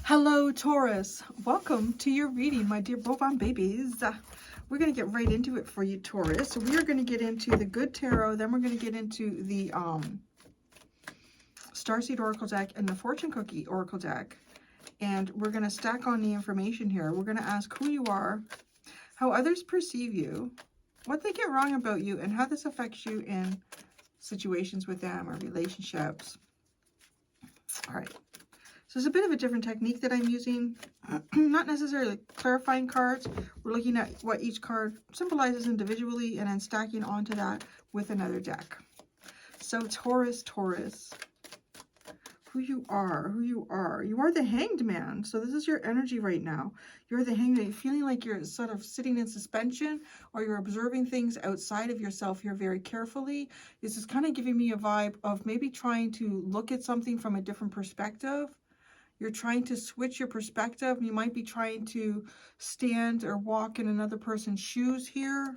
Hello, Taurus. Welcome to your reading, my dear bovine babies. We're going to get right into it for you, Taurus. So we are going to get into the Good Tarot, then we're going to get into the Starseed Oracle deck and the Fortune Cookie Oracle deck. And we're going to stack on the information here. We're going to ask who you are, how others perceive you, what they get wrong about you, and how this affects you in situations with them or relationships. All right. So it's a bit of a different technique that I'm using. Not necessarily clarifying cards. We're looking at what each card symbolizes individually and then stacking onto that with another deck. So Taurus, who you are, You are the Hanged Man. So this is your energy right now. You're the Hanged Man. You're feeling like you're sort of sitting in suspension, or you're observing things outside of yourself here very carefully. This is kind of giving me a vibe of maybe trying to look at something from a different perspective. You're trying to switch your perspective. You might be trying to stand or walk in another person's shoes here.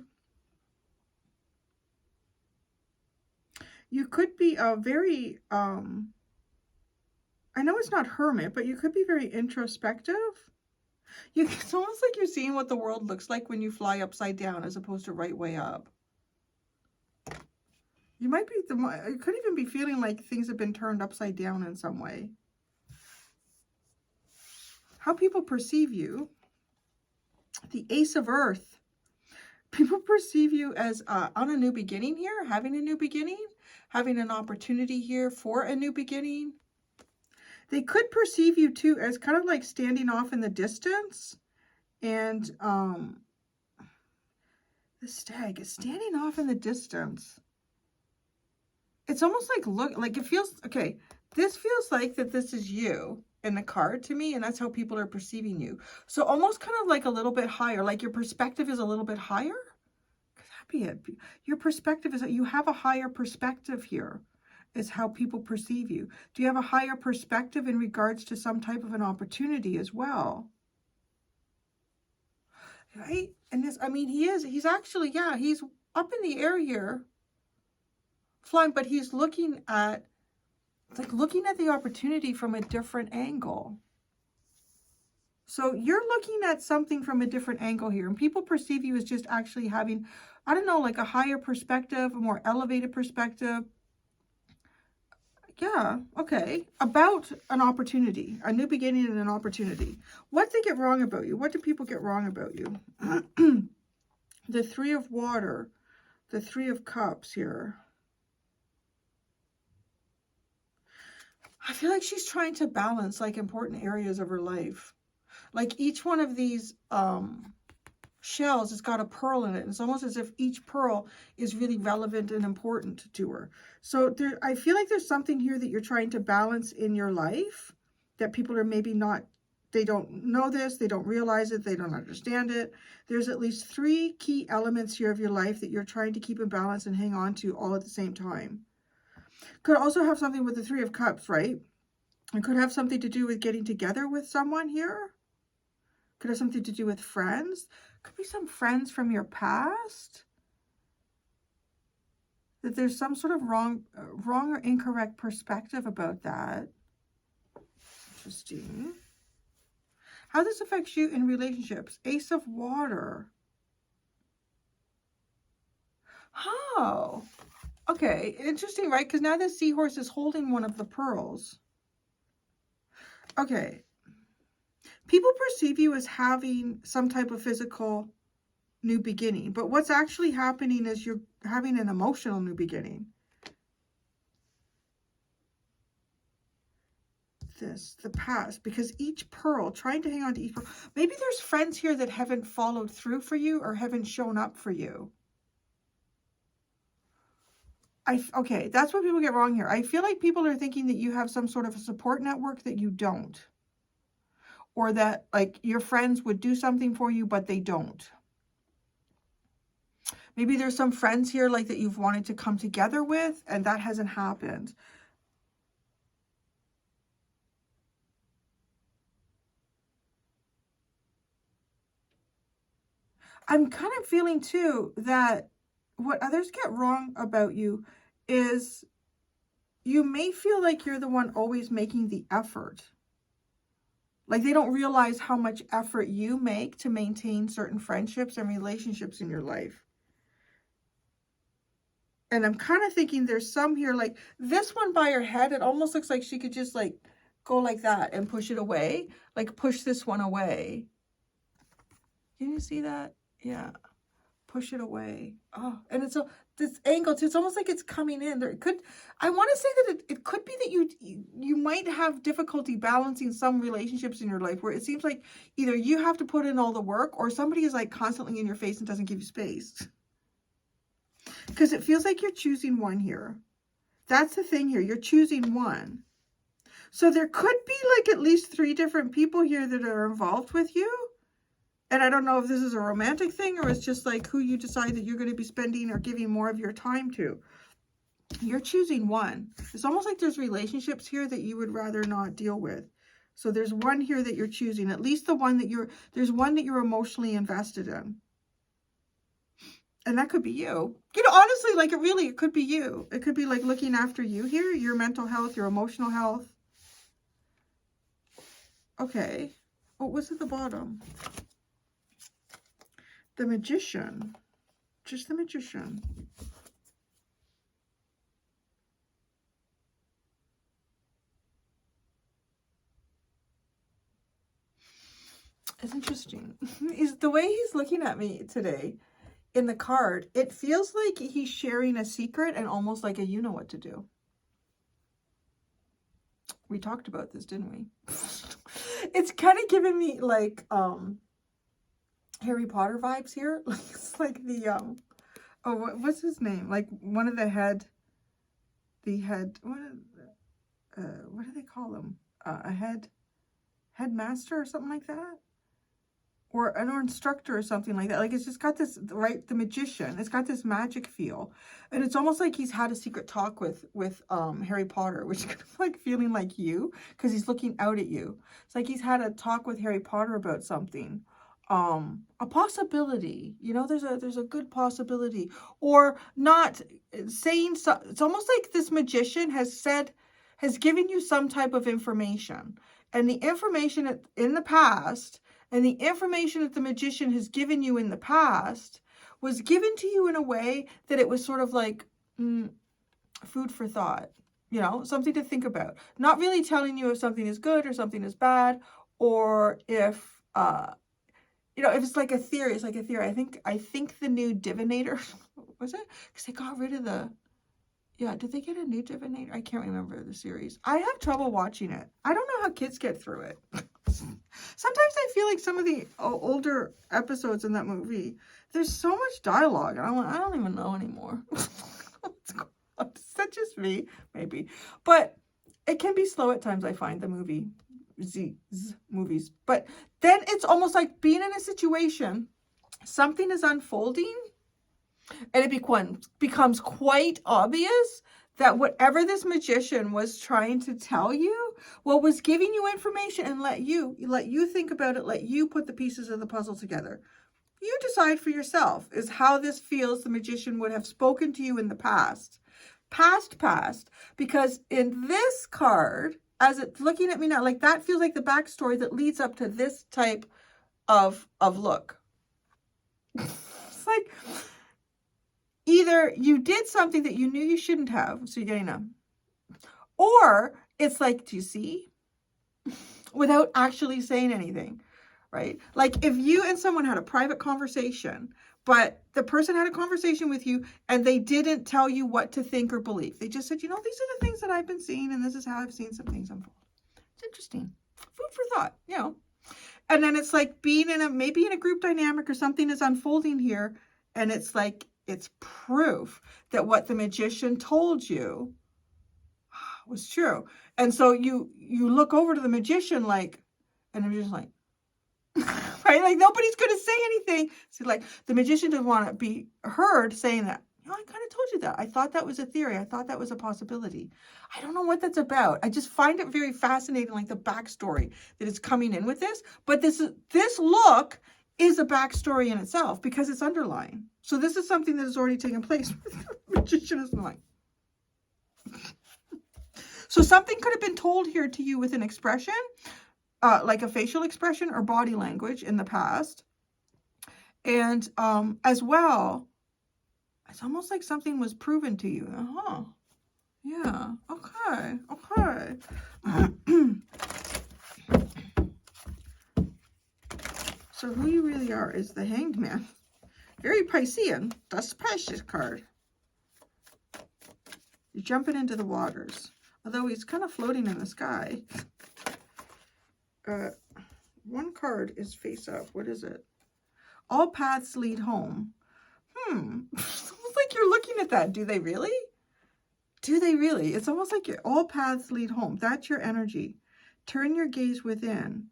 You could be a very, I know it's not hermit, but you could be very introspective. It's almost like you're seeing what the world looks like when you fly upside down as opposed to right way up. You might be, you could even be feeling like things have been turned upside down in some way. How people perceive you. The Ace of Earth. People perceive you as on a new beginning here, having a new beginning, having an opportunity here for a new beginning. They could perceive you too as kind of like standing off in the distance. And the Stag is standing off in the distance. It's almost like it feels, okay, this feels like that this is you in the card to me, and that's how people are perceiving you. So almost kind of like a little bit higher, like your perspective is a little bit higher. Could that be it? Your perspective is that you have a higher perspective here, is how people perceive you. Do you have a higher perspective in regards to some type of an opportunity as well? Right? And this, I mean, he's actually, yeah, he's up in the air here, flying, but he's looking at, looking at the opportunity from a different angle. So you're looking at something from a different angle here, and people perceive you as just actually having, I don't know, like a higher perspective, a more elevated perspective. Yeah, okay. About an opportunity, a new beginning and an opportunity. What they get wrong about you? What do people get wrong about you? The Three of Water, the Three of Cups here. I feel like she's trying to balance like important areas of her life. Like each one of these shells has got a pearl in it. It's almost as if each pearl is really relevant and important to her. So I feel like there's something here that you're trying to balance in your life that people are maybe not, they don't know this, they don't realize it, they don't understand it. There's at least 3 key elements here of your life that you're trying to keep in balance and hang on to all at the same time. Could also have something with the Three of Cups, right? It could have something to do with getting together with someone here. Could have something to do with friends. Could be some friends from your past. That there's some sort of wrong or incorrect perspective about that. Interesting. How this affects you in relationships. Ace of Water. Oh, okay, interesting, right? Because now the seahorse is holding one of the pearls. Okay. People perceive you as having some type of physical new beginning, but what's actually happening is you're having an emotional new beginning. The past, because each pearl, trying to hang on to each pearl. Maybe there's friends here that haven't followed through for you or haven't shown up for you. Okay, that's what people get wrong here. I feel like people are thinking that you have some sort of a support network that you don't. Or that like your friends would do something for you, but they don't. Maybe there's some friends here like that you've wanted to come together with, and that hasn't happened. I'm kind of feeling too that what others get wrong about you is you may feel like you're the one always making the effort. Like they don't realize how much effort you make to maintain certain friendships and relationships in your life. And I'm kind of thinking there's some here, like this one by her head, it almost looks like she could just like go like that and push it away. Like push this one away. Can you see that? Yeah. Push it away. Oh, and it's this angle too. It's almost like it's coming in. There could, I want to say that it could be that you might have difficulty balancing some relationships in your life where it seems like either you have to put in all the work or somebody is like constantly in your face and doesn't give you space. Because it feels like you're choosing one here. That's the thing here. You're choosing one. So there could be like at least 3 different people here that are involved with you. And I don't know if this is a romantic thing or it's just like who you decide that you're going to be spending or giving more of your time to. You're choosing one. It's almost like there's relationships here that you would rather not deal with. So there's one here that you're choosing. At least the one that there's one that you're emotionally invested in. And that could be you. You know, honestly, like it could be you. It could be like looking after you here, your mental health, your emotional health. Okay. Oh, what's at the bottom? The Magician. Just the Magician. It's interesting. Is the way he's looking at me today in the card, it feels like he's sharing a secret and almost like a you know what to do. We talked about this, didn't we? It's kind of giving me like Harry Potter vibes here. It's like the oh, what's his name? Like one of the head what do they call him? A headmaster or something like that? Or an instructor or something like that. Like it's just got this, right, the Magician. It's got this magic feel. And it's almost like he's had a secret talk with Harry Potter, which is kind of like feeling like you, because he's looking out at you. It's like he's had a talk with Harry Potter about something. A possibility, you know, there's a good possibility. Or not saying so. It's almost like this Magician has given you some type of information. And the information in the past, and the information that the Magician has given you in the past was given to you in a way that it was sort of like food for thought, you know, something to think about. Not really telling you if something is good or something is bad, or if, you know, if it's like a theory, it's like a theory. I think the new Divinator, was it? Because they got rid of the, yeah, did they get a new Divinator? I can't remember the series. I have trouble watching it. I don't know how kids get through it. Sometimes I feel like some of the older episodes in that movie, there's so much dialogue. And I don't even know anymore. What's going on? Is that just me? Maybe. But it can be slow at times, I find, the movies. But then it's almost like being in a situation, something is unfolding, and it becomes quite obvious that whatever this Magician was trying to tell you, was giving you information and let you think about it, let you put the pieces of the puzzle together. You decide for yourself is how this feels the Magician would have spoken to you in the past. Past, because in this card, as it's looking at me now, like that feels like the backstory that leads up to this type of look. It's like either you did something that you knew you shouldn't have, so you're getting a, or it's like, do you see? Without actually saying anything, right? Like if you and someone had a private conversation, but the person had a conversation with you and they didn't tell you what to think or believe. They just said, you know, these are the things that I've been seeing and this is how I've seen some things unfold. It's interesting. Food for thought, you know. And then it's like being maybe in a group dynamic or something is unfolding here, and it's like, it's proof that what the Magician told you was true. And so you look over to the Magician like, and I'm just like, right? Like nobody's going to say anything. So like the Magician doesn't want to be heard saying that, you know, I kind of told you that. I thought that was a theory. I thought that was a possibility. I don't know what that's about. I just find it very fascinating, like the backstory that is coming in with this. But this look is a backstory in itself because it's underlying. So this is something that has already taken place. The Magician is like. So something could have been told here to you with an expression, like a facial expression or body language in the past. And as well, it's almost like something was proven to you. Yeah. Okay. Okay. So who you really are is the Hanged Man. Very Piscean. That's the Pisces card. You're jumping into the waters. Although he's kind of floating in the sky. One card is face up. What is it? All paths lead home. It's almost like you're looking at that. Do they really? Do they really? It's almost like all paths lead home. That's your energy. Turn your gaze within.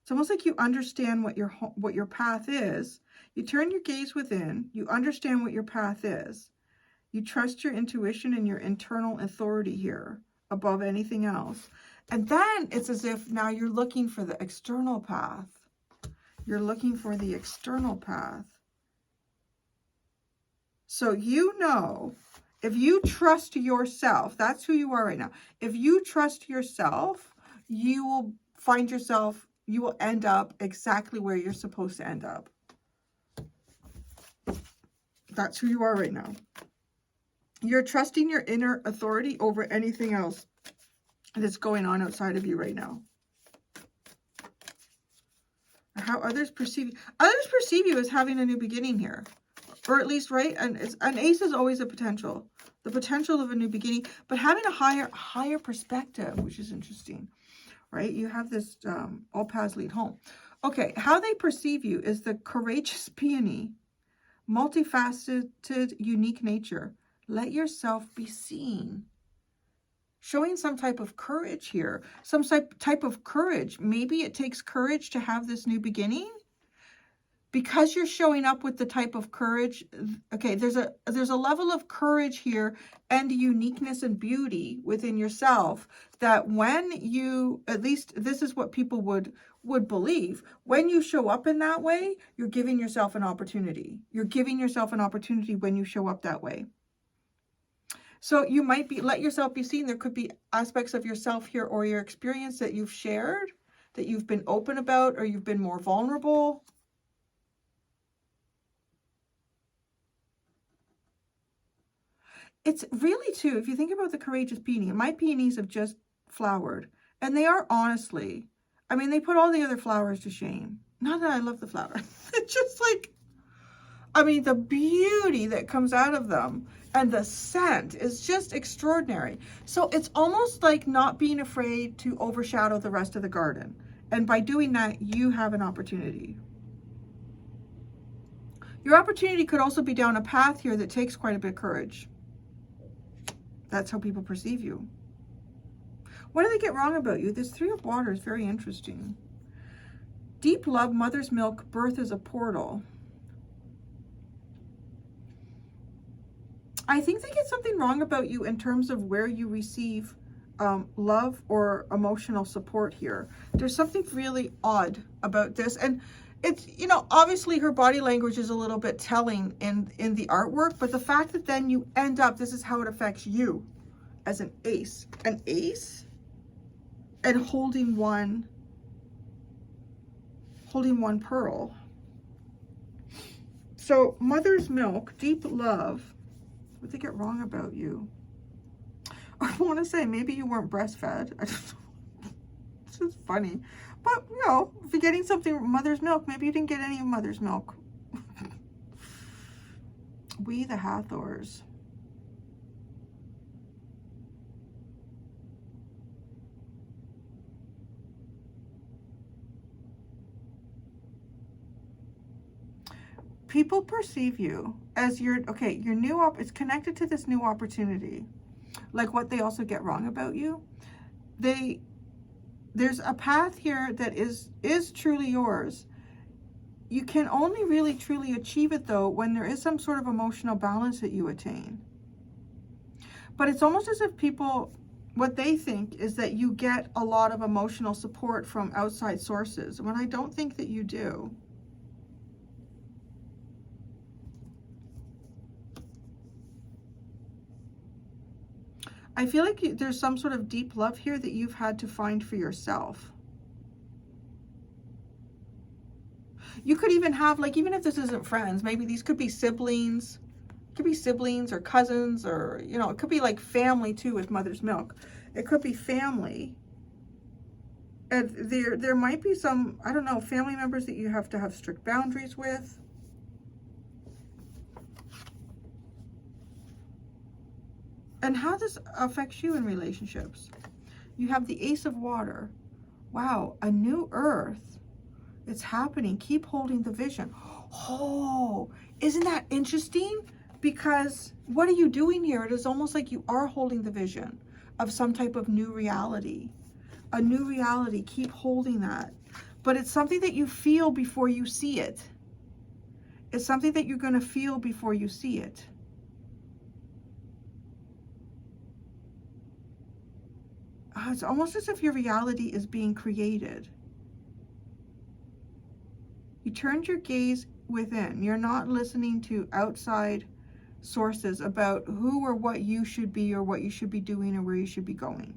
It's almost like you understand what your path is. You turn your gaze within. You understand what your path is. You trust your intuition and your internal authority here above anything else. And then it's as if now you're looking for the external path. You're looking for the external path. So you know, if you trust yourself, that's who you are right now. If you trust yourself, you will find yourself, you will end up exactly where you're supposed to end up. That's who you are right now. You're trusting your inner authority over anything else that's going on outside of you right now. How others perceive you. Others perceive you as having a new beginning here. Or at least, right? And an ace is always a potential. The potential of a new beginning. But having a higher perspective, which is interesting. Right? You have this all paths lead home. Okay, how they perceive you is the courageous peony. Multifaceted, unique nature. Let yourself be seen. Showing some type of courage here. Some type of courage. Maybe it takes courage to have this new beginning. Because you're showing up with the type of courage. Okay, there's a level of courage here and uniqueness and beauty within yourself that when you, at least this is what people would believe, when you show up in that way, you're giving yourself an opportunity. You're giving yourself an opportunity when you show up that way. So you might be, let yourself be seen. There could be aspects of yourself here or your experience that you've shared, that you've been open about, or you've been more vulnerable. It's really, too, if you think about the courageous peony, my peonies have just flowered. And they are honestly, I mean, they put all the other flowers to shame. Not that I love the flower. It's just like, I mean, the beauty that comes out of them and the scent is just extraordinary. So it's almost like not being afraid to overshadow the rest of the garden. And by doing that, you have an opportunity. Your opportunity could also be down a path here that takes quite a bit of courage. That's how people perceive you. What do they get wrong about you? This Three of Water is very interesting. Deep love, mother's milk, birth is a portal. I think they get something wrong about you in terms of where you receive love or emotional support here. There's something really odd about this. And it's, you know, obviously her body language is a little bit telling in the artwork, but the fact that then you end up, this is how it affects you as an ace. An ace and holding one pearl. So mother's milk, deep love. What they get wrong about you? I want to say maybe you weren't breastfed. I don't know. It's just funny. But, you know, if you're getting something mother's milk, maybe you didn't get any of mother's milk. We the Hathors. People perceive you as your new it's connected to this new opportunity. Like what they also get wrong about you. There's a path here that is truly yours. You can only really truly achieve it though when there is some sort of emotional balance that you attain. But it's almost as if people, what they think is that you get a lot of emotional support from outside sources, when I don't think that you do. I feel like there's some sort of deep love here that you've had to find for yourself. You could even have, like, even if this isn't friends, maybe these could be siblings. It could be siblings or cousins, or, you know, it could be like family too with mother's milk. It could be family. And there might be some, I don't know, family members that you have to have strict boundaries with. And how this affects you in relationships. You have the Ace of Water. Wow, a new earth. It's happening. Keep holding the vision. Oh, isn't that interesting? Because what are you doing here? It is almost like you are holding the vision of some type of new reality. A new reality. Keep holding that. But it's something that you feel before you see it. It's something that you're going to feel before you see it. It's almost as if your reality is being created. You turned your gaze within. You're not listening to outside sources about who or what you should be or what you should be doing or where you should be going.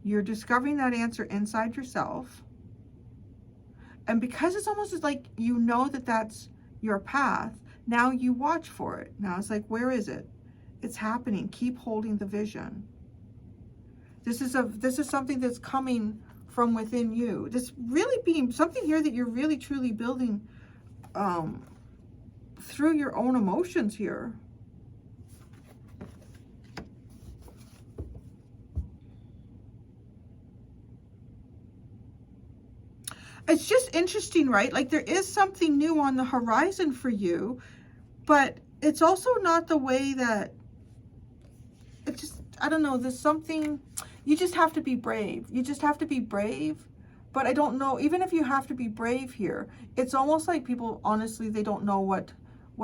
You're discovering that answer inside yourself. And because it's almost like you know that that's your path, now you watch for it. Now it's like, where is it? It's happening. Keep holding the vision. This is something that's coming from within you. This really being something here that you're really truly building through your own emotions here. It's just interesting, right? Like there is something new on the horizon for you, but it's also not the way that it just, I don't know, there's something, you just have to be brave. You just have to be brave. But I don't know, even if you have to be brave here, it's almost like people, honestly, they don't know what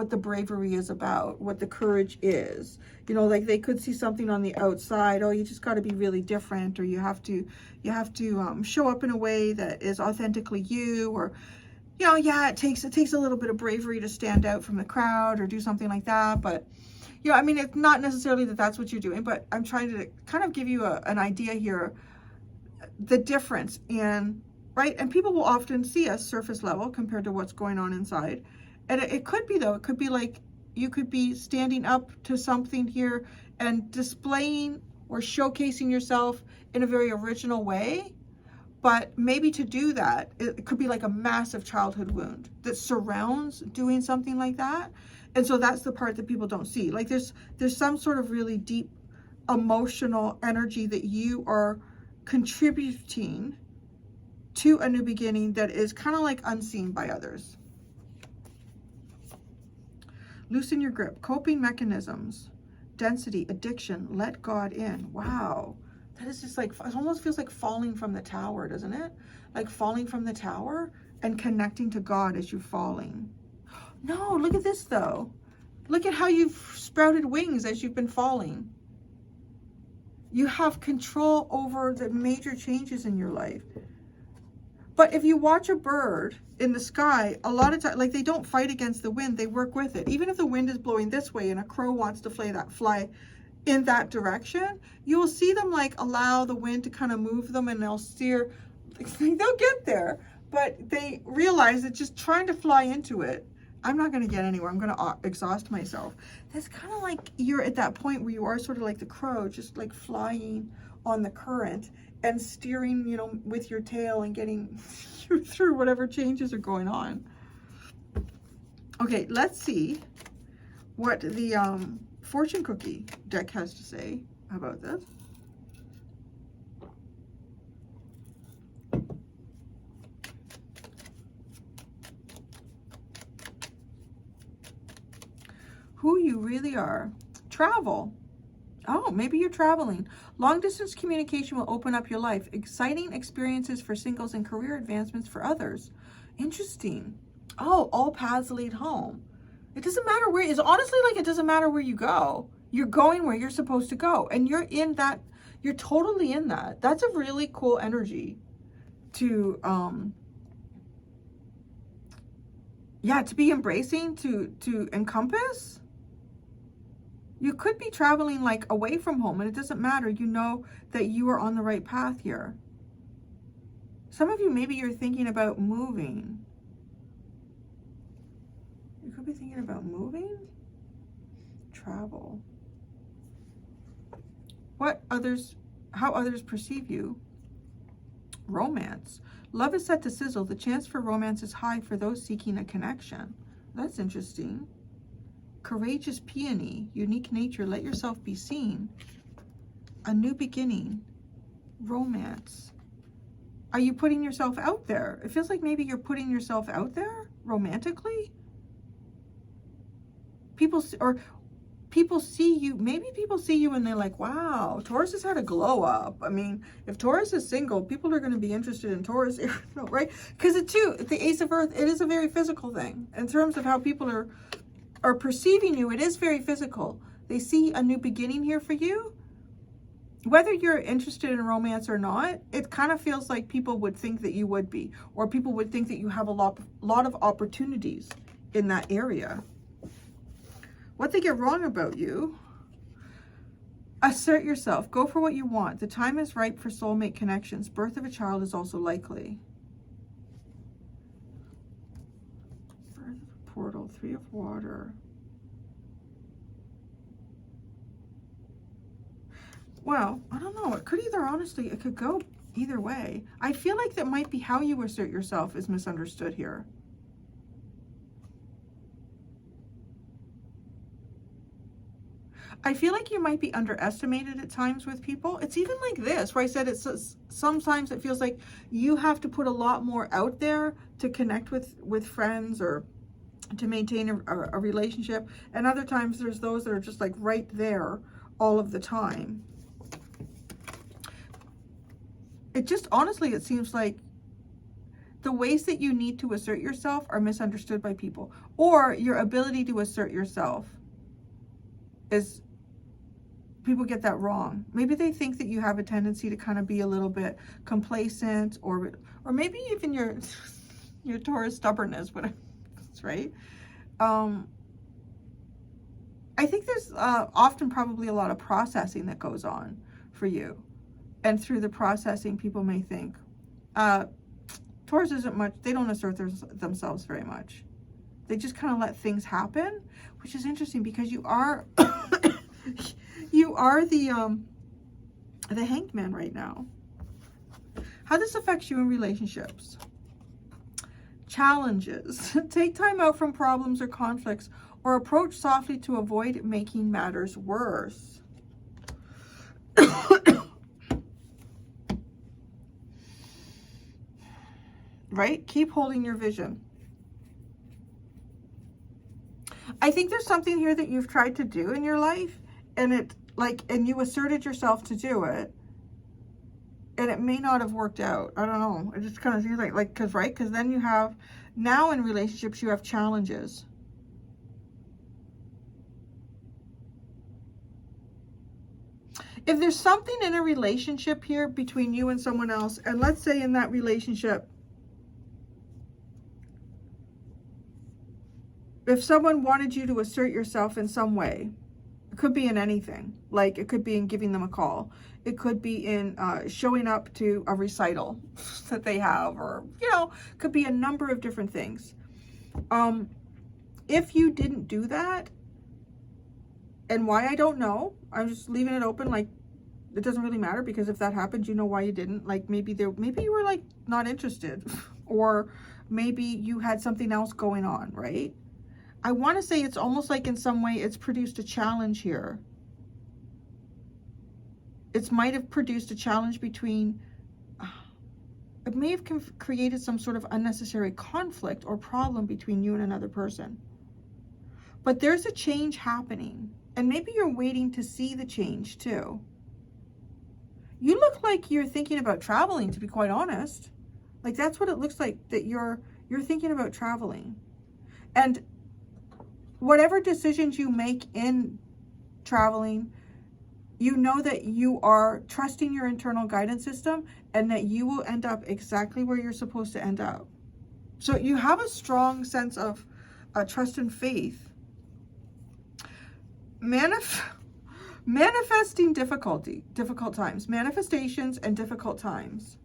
the bravery is about, what the courage is. You know, like they could see something on the outside. Oh, you just got to be really different, or you have to show up in a way that is authentically you, or, you know, yeah, it takes a little bit of bravery to stand out from the crowd or do something like that. But, you know, I mean, it's not necessarily that that's what you're doing, but I'm trying to kind of give you an idea here, the difference in, right? And people will often see us surface level compared to what's going on inside. And it could be, though, it could be like you could be standing up to something here and displaying or showcasing yourself in a very original way. But maybe to do that, it could be like a massive childhood wound that surrounds doing something like that. And so that's the part that people don't see. Like there's some sort of really deep emotional energy that you are contributing to a new beginning that is kind of like unseen by others. Loosen your grip, coping mechanisms, density, addiction, let God in. Wow. That is just like, it almost feels like falling from the tower, doesn't it? Like falling from the tower and connecting to God as you're falling. No, look at this though. Look at how you've sprouted wings as you've been falling. You have control over the major changes in your life. But if you watch a bird in the sky, a lot of times, like they don't fight against the wind, they work with it. Even if the wind is blowing this way and a crow wants to fly in that direction, you will see them like allow the wind to kind of move them, and they'll steer, they'll get there. But they realize that just trying to fly into it, I'm not going to get anywhere. I'm going to exhaust myself. That's kind of like you're at that point where you are sort of like the crow, just like flying on the current and steering, you know, with your tail and getting through whatever changes are going on. Okay, let's see what the fortune cookie deck has to say about this. Who you really are. Travel. Oh, maybe you're traveling. Long distance communication will open up your life. Exciting experiences for singles and career advancements for others. Interesting. Oh, all paths lead home. It doesn't matter where, it's honestly like it doesn't matter where you go. You're going where you're supposed to go. And you're in that, you're totally in that. That's a really cool energy to, yeah, to be embracing, to encompass. You could be traveling like away from home, and it doesn't matter. You know that you are on the right path here. Some of you, maybe you're thinking about moving. be thinking about moving? Travel. How others perceive you. Romance. Love is set to sizzle. The chance for romance is high for those seeking a connection. That's interesting. Courageous peony. Unique nature. Let yourself be seen. A new beginning. Romance. Are you putting yourself out there? It feels like maybe you're putting yourself out there romantically. People see you, maybe people see you and they're like, wow, Taurus has had a glow up. I mean, if Taurus is single, people are going to be interested in Taurus, right? Because the Ace of Earth, it is a very physical thing. In terms of how people are perceiving you, it is very physical. They see a new beginning here for you. Whether you're interested in romance or not, it kind of feels like people would think that you would be, or people would think that you have a lot of opportunities in that area. What they get wrong about you. Assert yourself. Go for what you want. The time is ripe for soulmate connections. Birth of a child is also likely. Birth of a portal. 3 of water. Well, I don't know. It could either, honestly, it could go either way. I feel like that might be how you assert yourself is misunderstood here. I feel like you might be underestimated at times with people. It's even like this, where I said sometimes it feels like you have to put a lot more out there to connect with friends or to maintain a relationship. And other times there's those that are just like right there all of the time. It just, honestly, it seems like the ways that you need to assert yourself are misunderstood by people. Or your ability to assert yourself is, people get that wrong. Maybe they think that you have a tendency to kind of be a little bit complacent, or maybe even your Taurus stubbornness, whatever, right? I think there's often probably a lot of processing that goes on for you. And through the processing, people may think, Taurus isn't much, they don't assert themselves very much. They just kind of let things happen, which is interesting because you are you are the Hanged Man right now. How this affects you in relationships. Challenges. Take time out from problems or conflicts, or approach softly to avoid making matters worse. Right? Keep holding your vision. I think there's something here that you've tried to do in your life, and and you asserted yourself to do it, and it may not have worked out. I don't know. It just kind of seems like because then you have, now in relationships, you have challenges. If there's something in a relationship here between you and someone else, and let's say in that relationship, if someone wanted you to assert yourself in some way, it could be in anything. Like, it could be in giving them a call. It could be in showing up to a recital that they have, or, could be a number of different things. If you didn't do that, and why, I don't know. I'm just leaving it open. Like, it doesn't really matter, because if that happened, you know why you didn't. Like, maybe you were like not interested, or maybe you had something else going on, right? I want to say it's almost like in some way it's produced a challenge here. It might have produced a challenge between, it may have created some sort of unnecessary conflict or problem between you and another person. But there's a change happening, and maybe you're waiting to see the change too. You look like you're thinking about traveling, to be quite honest. Like, that's what it looks like, that you're thinking about traveling. And whatever decisions you make in traveling, you know that you are trusting your internal guidance system, and that you will end up exactly where you're supposed to end up. So you have a strong sense of trust and faith. Manifesting difficult times. Manifestations and difficult times.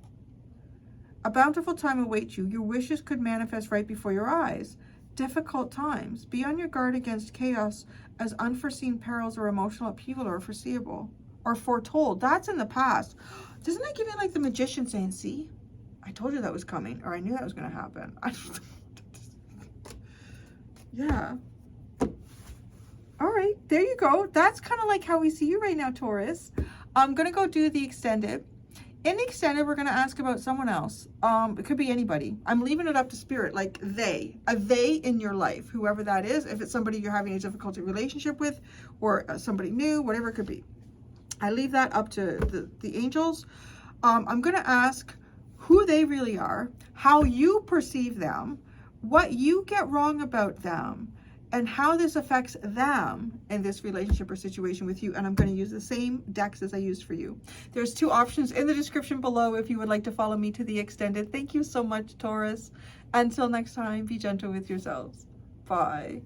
A bountiful time awaits you. Your wishes could manifest right before your eyes. difficult times. Be on your guard against chaos as unforeseen perils or emotional upheaval are foreseeable or foretold. That's in the past. Doesn't that give you like the magician saying, see, I told you that was coming, or I knew that was going to happen. Yeah. All right, there you go. That's kind of like how we see you right now, Taurus. I'm going to go do the extended. In the extended, we're going to ask about someone else. It could be anybody. I'm leaving it up to spirit, like a they in your life, whoever that is. If it's somebody you're having a difficult relationship with, or somebody new, whatever it could be. I leave that up to the angels. I'm going to ask who they really are, how you perceive them, what you get wrong about them, and how this affects them in this relationship or situation with you. And I'm going to use the same decks as I used for you. There's 2 options in the description below if you would like to follow me to the extended. Thank you so much, Taurus. Until next time, be gentle with yourselves. Bye.